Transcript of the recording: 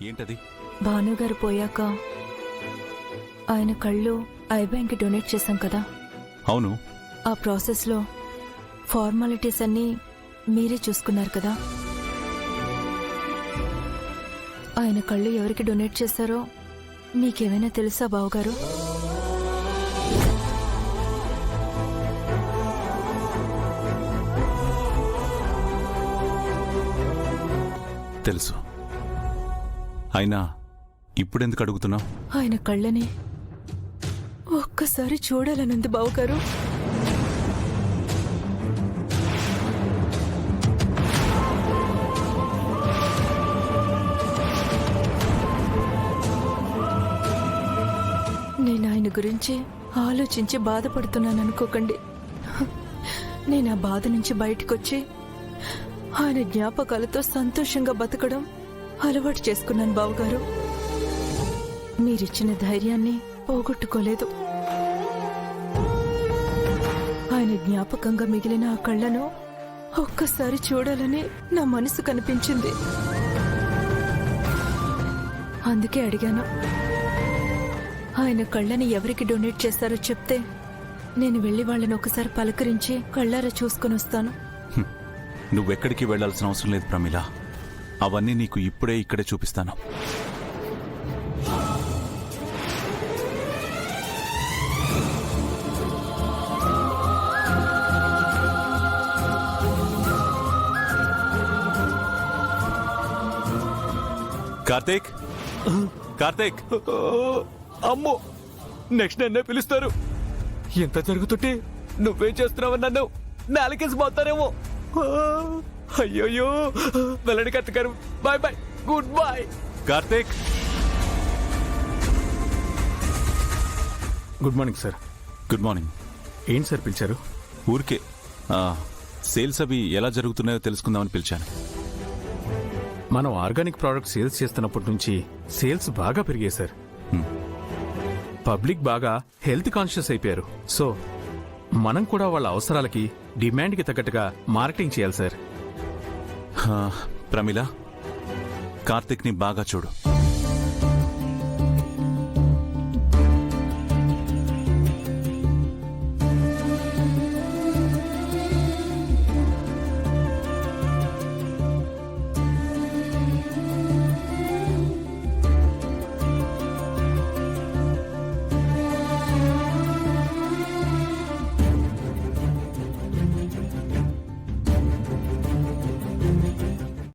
ఏంటది? భానుగారు పోయాక ఆయన కళ్ళు ఐ బ్యాంక్ డొనేట్ చేశాం కదా. అవును. ఆ ప్రాసెస్లో ఫార్మాలిటీస్ అన్నీ మీరే చూసుకున్నారు కదా. ఆయన కళ్ళు ఎవరికి డొనేట్ చేశారో మీకేమైనా తెలుసా బావగారు? తెలుసు. అయినా ఇప్పుడెందుకు అడుగుతున్నావు? ఆయన కళ్ళని ఒక్కసారి చూడాలనుంది బావగారు. నేను ఆయన గురించి ఆలోచించి బాధపడుతున్నాను అనుకోకండి. నేను ఆ బాధ నుంచి బయటకొచ్చి ఆయన జ్ఞాపకాలతో సంతోషంగా బతకడం అలవాటు చేసుకున్నాను బావగారు. మీరిచ్చిన ధైర్యాన్ని పోగొట్టుకోలేదు. ఆయన జ్ఞాపకంగా మిగిలిన ఆ కళ్ళను ఒక్కసారి చూడాలని నా మనసు కనిపించింది. అందుకే అడిగాను. ఆయన కళ్ళని ఎవరికి డొనేట్ చేస్తారో చెప్తే నేను వెళ్లి వాళ్ళని ఒకసారి పలకరించి కళ్ళారా చూసుకొని వస్తాను. నువ్వెక్కడికి వెళ్లాల్సిన అవసరం లేదు ప్రమీల. అవన్నీ నీకు ఇప్పుడే ఇక్కడే చూపిస్తాను. కార్తీక్, కార్తీక్! అమ్మో, నెక్స్ట్ నన్నే పిలుస్తారు. ఎంత జరుగుతుంటే నువ్వేం చేస్తున్నావు? నన్ను నాలుగేసి పోతారేమో. అయ్యోయ్యో, వెళ్ళండి కత్తి గారు. Bye bye, good bye. Karthik! Good morning sir. Good morning. ఏంటి సార్ పిలిచారు? ఊరికే సేల్స్ అవి ఎలా జరుగుతున్నాయో తెలుసుకుందామని పిలిచాను. మనం ఆర్గానిక్ ప్రోడక్ట్ సేల్స్ చేస్తున్నప్పటి నుంచి సేల్స్ బాగా పెరిగాయి సార్. పబ్లిక్ బాగా హెల్త్ కాన్షియస్ అయిపోయారు. సో మనం కూడా వాళ్ళ అవసరాలకి డిమాండ్కి తగ్గట్టుగా మార్కెటింగ్ చేయాలి సార్. ప్రమీల, కార్తీక్ ని బాగా చూడు.